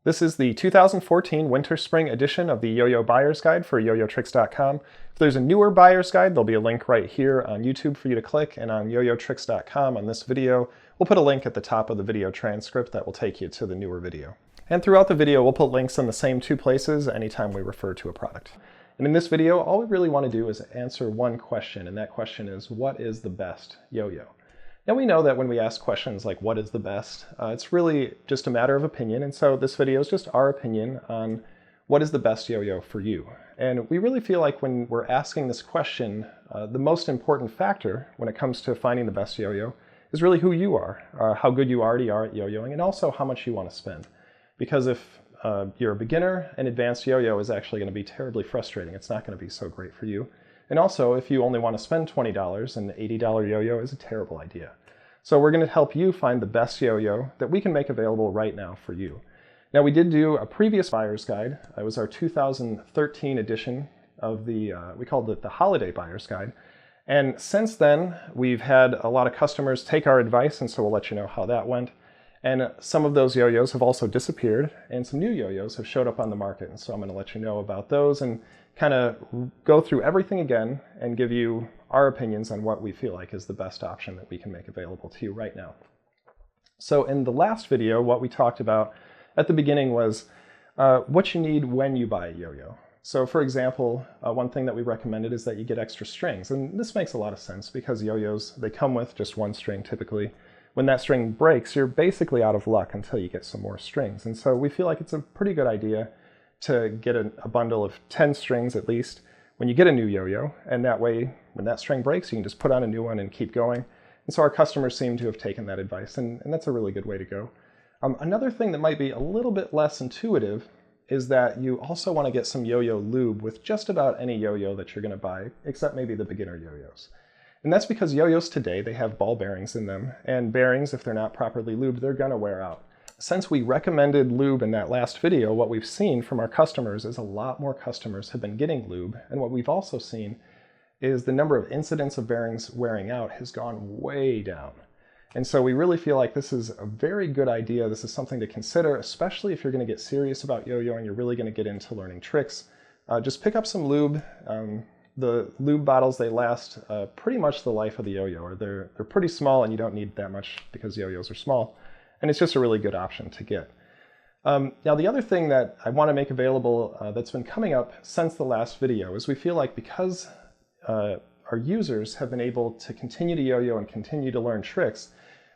This is the 2014 Winter-Spring edition of the Yo-Yo Buyer's Guide for yoyotricks.com. If there's a newer buyer's guide, there'll be a link right here on YouTube for you to click, and on yoyotricks.com on this video, we'll put a link at the top of the video transcript that will take you to the newer video. And throughout the video, we'll put links in the same two places anytime we refer to a product. And in this video, all we really want to do is answer one question, and that question is, what is the best yo-yo? Now we know that when we ask questions like what is the best, it's really just a matter of opinion, and so this video is just our opinion on what is the best yo-yo for you. And we really feel like when we're asking this question, the most important factor when it comes to finding the best yo-yo is really who you are, how good you already are at yo-yoing, and also how much you want to spend. Because if you're a beginner, an advanced yo-yo is actually going to be terribly frustrating. It's not going to be so great for you. And also, if you only want to spend $20, an $80 yo-yo is a terrible idea. So we're going to help you find the best yo-yo that we can make available right now for you. Now, we did do a previous buyer's guide. It was our 2013 edition of the, we called it the Holiday Buyer's Guide. And since then, we've had a lot of customers take our advice, and so we'll let you know how that went. And some of those yo-yos have also disappeared, and some new yo-yos have showed up on the market. And so I'm going to let you know about those and kind of go through everything again and give you our opinions on what we feel like is the best option that we can make available to you right now. So in the last video, what we talked about at the beginning was what you need when you buy a yo-yo. So for example, one thing that we recommended is that you get extra strings. And this makes a lot of sense because yo-yos, they come with just one string typically. When that string breaks, you're basically out of luck until you get some more strings. And so we feel like it's a pretty good idea to get a bundle of 10 strings at least when you get a new yo-yo, and that way when that string breaks you can just put on a new one and keep going. And so our customers seem to have taken that advice, and that's a really good way to go. Another thing that might be a little bit less intuitive is that you also want to get some yo-yo lube with just about any yo-yo that you're going to buy, except maybe the beginner yo-yos. And that's because yo-yos today, they have ball bearings in them, and bearings, if they're not properly lubed, they're going to wear out. Since we recommended lube in that last video, what we've seen from our customers is a lot more customers have been getting lube, and what we've also seen is the number of incidents of bearings wearing out has gone way down. And so we really feel like this is a very good idea. This is something to consider, especially if you're going to get serious about yo-yoing, you're really going to get into learning tricks. Just pick up some lube. The lube bottles, they last pretty much the life of the yo-yo, or they're pretty small and you don't need that much because yo-yos are small. And it's just a really good option to get. Now, the other thing that I want to make available that's been coming up since the last video is we feel like because our users have been able to continue to yo-yo and continue to learn tricks,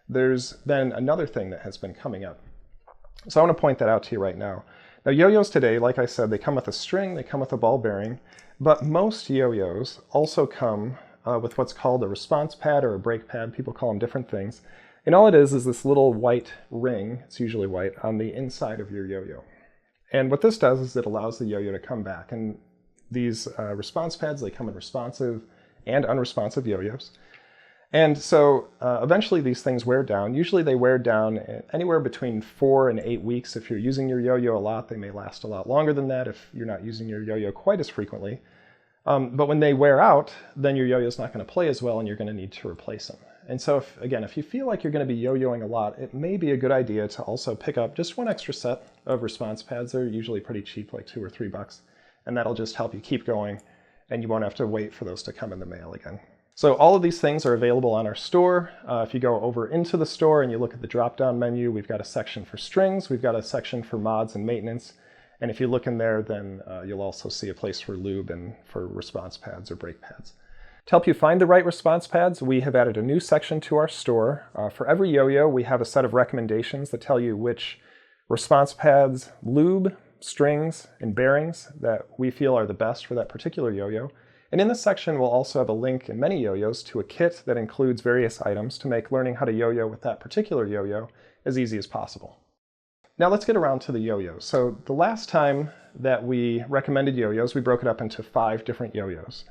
there's been another thing that has been coming up. So I want to point that out to you right now. Now, yo-yos today, like I said, they come with a string, they come with a ball bearing, but most yo-yos also come with what's called a response pad or a brake pad. People call them different things. And all it is this little white ring, it's usually white, on the inside of your yo-yo. And what this does is it allows the yo-yo to come back. And these response pads, they come in responsive and unresponsive yo-yos. And so eventually these things wear down. Usually they wear down anywhere between 4 and 8 weeks. If you're using your yo-yo a lot, they may last a lot longer than that if you're not using your yo-yo quite as frequently. But when they wear out, then your yo-yo's not going to play as well and you're going to need to replace them. And so if you feel like you're going to be yo-yoing a lot, it may be a good idea to also pick up just one extra set of response pads. They're usually pretty cheap, like $2 or $3, and that'll just help you keep going, and you won't have to wait for those to come in the mail again. So all of these things are available on our store. If you go over into the store and you look at the drop-down menu, we've got a section for strings, we've got a section for mods and maintenance, and if you look in there, then you'll also see a place for lube and for response pads or brake pads. To help you find the right response pads, we have added a new section to our store. For every yo-yo, we have a set of recommendations that tell you which response pads, lube, strings, and bearings that we feel are the best for that particular yo-yo. And in this section, we'll also have a link in many yo-yos to a kit that includes various items to make learning how to yo-yo with that particular yo-yo as easy as possible. Now let's get around to the yo-yos. So the last time that we recommended yo-yos, we broke it up into 5 different yo-yos.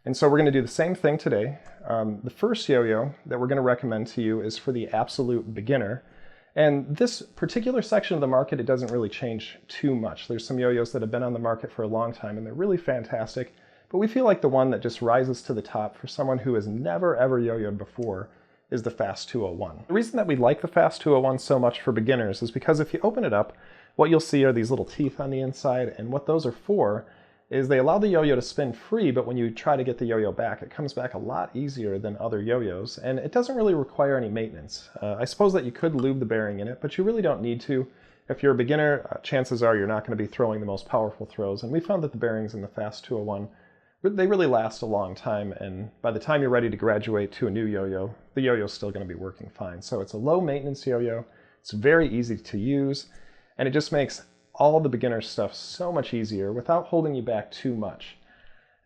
And so we're going to do the same thing today. The first yo-yo that we're going to recommend to you is for the absolute beginner. And this particular section of the market, it doesn't really change too much. There's some yo-yos that have been on the market for a long time and they're really fantastic. But we feel like the one that just rises to the top for someone who has never ever yo-yoed before is the Fast 201. The reason that we like the Fast 201 so much for beginners is because if you open it up, what you'll see are these little teeth on the inside, and what those are for is they allow the yo-yo to spin free, but when you try to get the yo-yo back, it comes back a lot easier than other yo-yos, and it doesn't really require any maintenance. I suppose that you could lube the bearing in it, but you really don't need to. If you're a beginner, chances are you're not going to be throwing the most powerful throws, and we found that the bearings in the Fast 201, they really last a long time, and by the time you're ready to graduate to a new yo-yo, the yo-yo's still going to be working fine. So it's a low maintenance yo-yo, it's very easy to use, and it just makes all the beginner stuff so much easier without holding you back too much.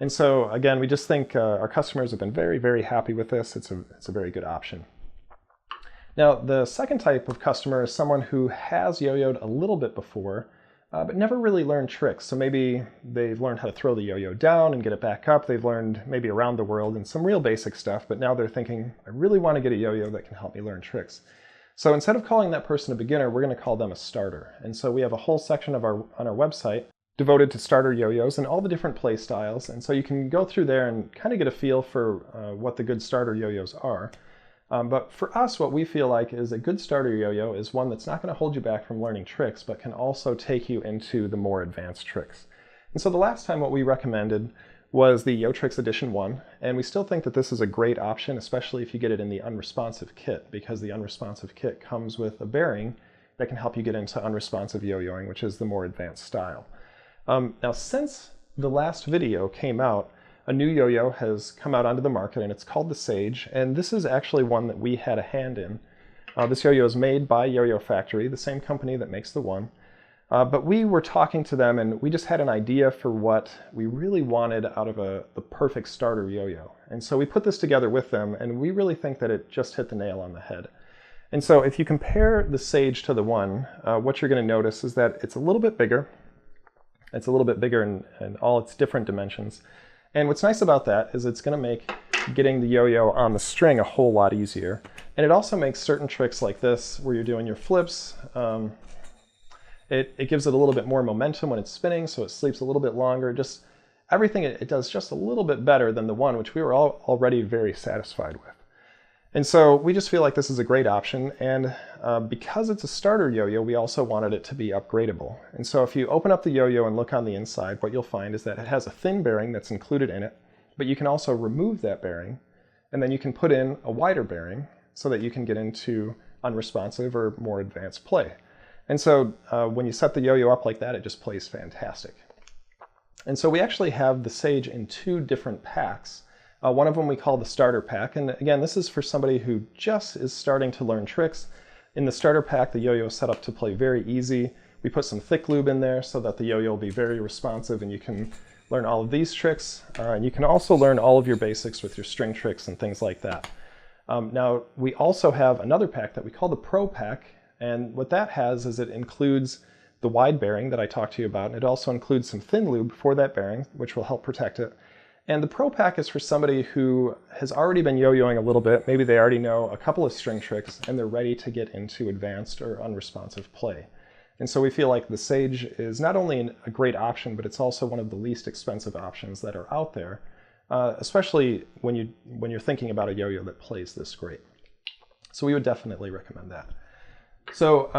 And so again, we just think our customers have been very, very happy with this. It's a very good option. Now, the second type of customer is someone who has yo-yoed a little bit before, but never really learned tricks. So maybe they've learned how to throw the yo-yo down and get it back up. They've learned maybe around the world and some real basic stuff, but now they're thinking, I really want to get a yo-yo that can help me learn tricks. So instead of calling that person a beginner, we're going to call them a starter. And so we have a whole section on our website devoted to starter yo-yos and all the different play styles. And so you can go through there and kind of get a feel for what the good starter yo-yos are. But for us, what we feel like is a good starter yo-yo is one that's not going to hold you back from learning tricks, but can also take you into the more advanced tricks. And so the last time what we recommended was the Yo Tricks Edition 1, and we still think that this is a great option, especially if you get it in the unresponsive kit, because the unresponsive kit comes with a bearing that can help you get into unresponsive yo-yoing, which is the more advanced style. Now, since the last video came out, a new yo-yo has come out onto the market, and it's called the Sage, and this is actually one that we had a hand in. This yo-yo is made by Yo-Yo Factory, the same company that makes the one. But we were talking to them, and we just had an idea for what we really wanted out of the perfect starter yo-yo. And so we put this together with them, and we really think that it just hit the nail on the head. And so if you compare the Sage to the one, what you're going to notice is that it's a little bit bigger. It's a little bit bigger in all its different dimensions. And what's nice about that is it's going to make getting the yo-yo on the string a whole lot easier. And it also makes certain tricks like this, where you're doing your flips, it gives it a little bit more momentum when it's spinning, so it sleeps a little bit longer. Just everything it does just a little bit better than the one, which we were already very satisfied with. And so we just feel like this is a great option, and because it's a starter yo-yo, we also wanted it to be upgradable. And so if you open up the yo-yo and look on the inside, what you'll find is that it has a thin bearing that's included in it, but you can also remove that bearing, and then you can put in a wider bearing so that you can get into unresponsive or more advanced play. And so when you set the yo-yo up like that, it just plays fantastic. And so we actually have the Sage in two different packs. One of them we call the starter pack, and again, this is for somebody who just is starting to learn tricks. In the starter pack, the yo-yo is set up to play very easy. We put some thick lube in there so that the yo-yo will be very responsive, and you can learn all of these tricks. And you can also learn all of your basics with your string tricks and things like that. Now, we also have another pack that we call the Pro Pack, and what that has is it includes the wide bearing that I talked to you about, and it also includes some thin lube for that bearing, which will help protect it. And the Pro Pack is for somebody who has already been yo-yoing a little bit. Maybe they already know a couple of string tricks, and they're ready to get into advanced or unresponsive play. And so we feel like the Sage is not only a great option, but it's also one of the least expensive options that are out there, especially when you're thinking about a yo-yo that plays this great. So we would definitely recommend that. So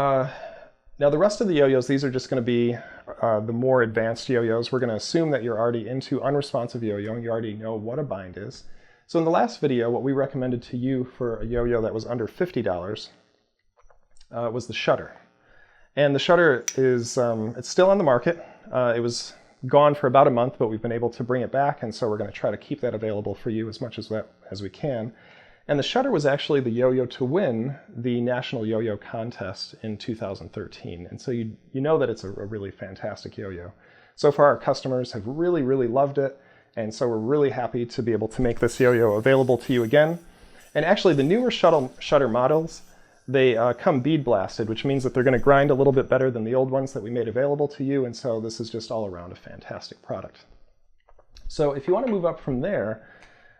now the rest of the yo-yos, these are just going to be the more advanced yo-yos. We're going to assume that you're already into unresponsive yo-yoing. You already know what a bind is. So in the last video, what we recommended to you for a yo-yo that was under $50 was the Shutter. And the Shutter is it's still on the market. It was gone for about a month, but we've been able to bring it back, and so we're going to try to keep that available for you as much as we can. And the Shutter was actually the yo-yo to win the National Yo-Yo Contest in 2013. And so you know that it's a really fantastic yo-yo. So far, our customers have really, really loved it. And so we're really happy to be able to make this yo-yo available to you again. And actually, the newer Shutter models, they come bead blasted, which means that they're going to grind a little bit better than the old ones that we made available to you. And so this is just all around a fantastic product. So if you want to move up from there,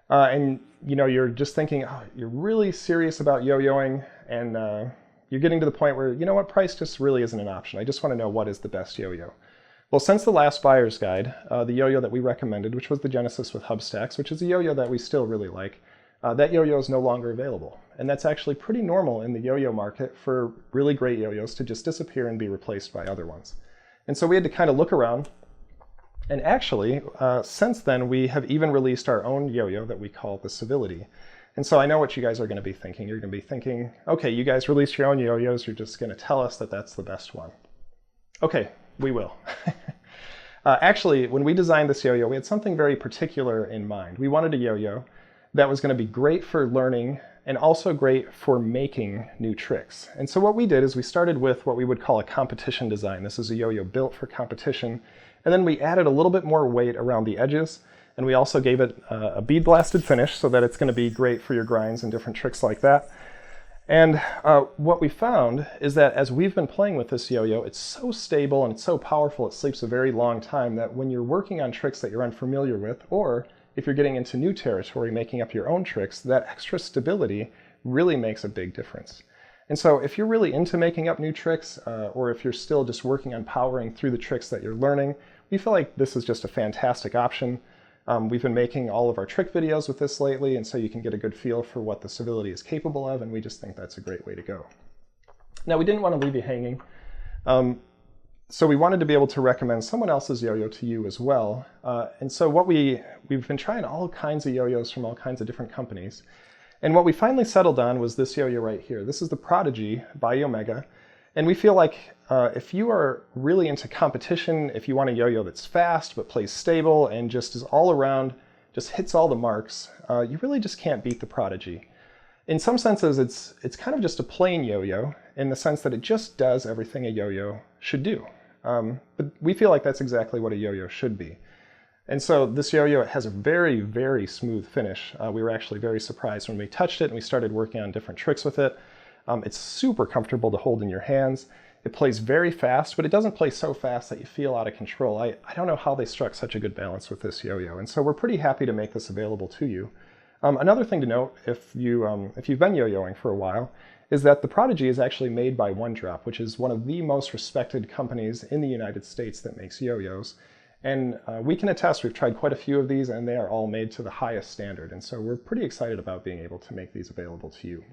and you're just thinking, oh, you're really serious about yo-yoing, and you're getting to the point where, you know what, price just really isn't an option. I just want to know what is the best yo-yo. Well, since the last buyer's guide, the yo-yo that we recommended, which was the Genesis with hub stacks, which is a yo-yo that we still really like, that yo-yo is no longer available. And that's actually pretty normal in the yo-yo market for really great yo-yos to just disappear and be replaced by other ones. And so we had to kind of look around. And actually, since then, we have even released our own yo-yo that we call the Civility. And so I know what you guys are going to be thinking. You're going to be thinking, okay, you guys released your own yo-yos. You're just going to tell us that that's the best one. Okay, we will. Actually, when we designed this yo-yo, we had something very particular in mind. We wanted a yo-yo that was going to be great for learning and also great for making new tricks. And so what we did is we started with what we would call a competition design. This is a yo-yo built for competition. And then we added a little bit more weight around the edges. And we also gave it a bead blasted finish so that it's going to be great for your grinds and different tricks like that. And what we found is that as we've been playing with this yo-yo, it's so stable and it's so powerful, it sleeps a very long time, that when you're working on tricks that you're unfamiliar with, or if you're getting into new territory, making up your own tricks, that extra stability really makes a big difference. And so if you're really into making up new tricks, or if you're still just working on powering through the tricks that you're learning, we feel like this is just a fantastic option. We've been making all of our trick videos with this lately, and so you can get a good feel for what the Civility is capable of, and we just think that's a great way to go. Now, we didn't want to leave you hanging, so we wanted to be able to recommend someone else's yo-yo to you as well. And so what we've been trying all kinds of yo-yos from all kinds of different companies, and what we finally settled on was this yo-yo right here. This is the Prodigy by Omega. And we feel like if you are really into competition, if you want a yo-yo that's fast but plays stable and just is all around, just hits all the marks, you really just can't beat the Prodigy. In some senses, it's kind of just a plain yo-yo in the sense that it just does everything a yo-yo should do. But we feel like that's exactly what a yo-yo should be. And so this yo-yo has a very, very smooth finish. We were actually very surprised when we touched it and we started working on different tricks with it. It's super comfortable to hold in your hands. It plays very fast, but it doesn't play so fast that you feel out of control. I don't know how they struck such a good balance with this yo-yo, and so we're pretty happy to make this available to you. Another thing to note, if you've been yo-yoing for a while, is that the Prodigy is actually made by One Drop, which is one of the most respected companies in the United States that makes yo-yos. And we can attest, we've tried quite a few of these, and they are all made to the highest standard. And so we're pretty excited about being able to make these available to you.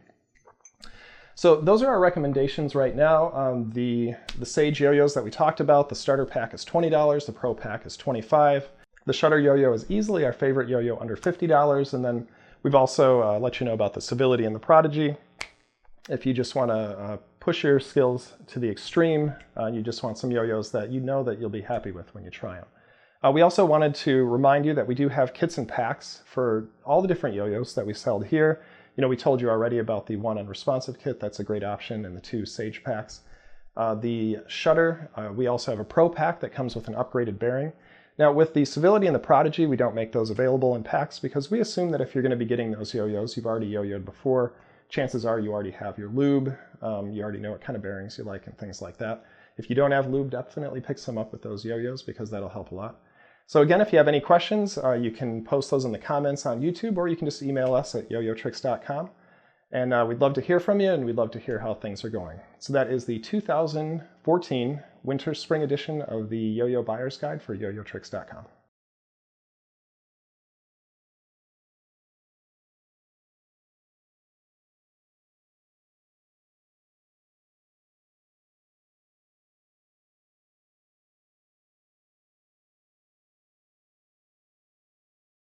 So those are our recommendations right now. The Sage yo-yos that we talked about, the starter pack is $20, the pro pack is $25. The Shutter yo-yo is easily our favorite yo-yo under $50. And then we've also let you know about the Civility and the Prodigy. If you just want to push your skills to the extreme, you just want some yo-yos that you know that you'll be happy with when you try them. We also wanted to remind you that we do have kits and packs for all the different yo-yos that we sell here. You know, we told you already about the one unresponsive kit. That's a great option, and the two Sage packs. The Shutter, we also have a Pro pack that comes with an upgraded bearing. Now, with the Civility and the Prodigy, we don't make those available in packs because we assume that if you're going to be getting those yo-yos, you've already yo-yoed before. Chances are you already have your lube. You already know what kind of bearings you like and things like that. If you don't have lube, definitely pick some up with those yo-yos because that'll help a lot. So again, if you have any questions, you can post those in the comments on YouTube, or you can just email us at yoyotricks.com. And we'd love to hear from you, and we'd love to hear how things are going. So that is the 2014 Winter Spring edition of the Yoyo Buyer's Guide for yoyotricks.com.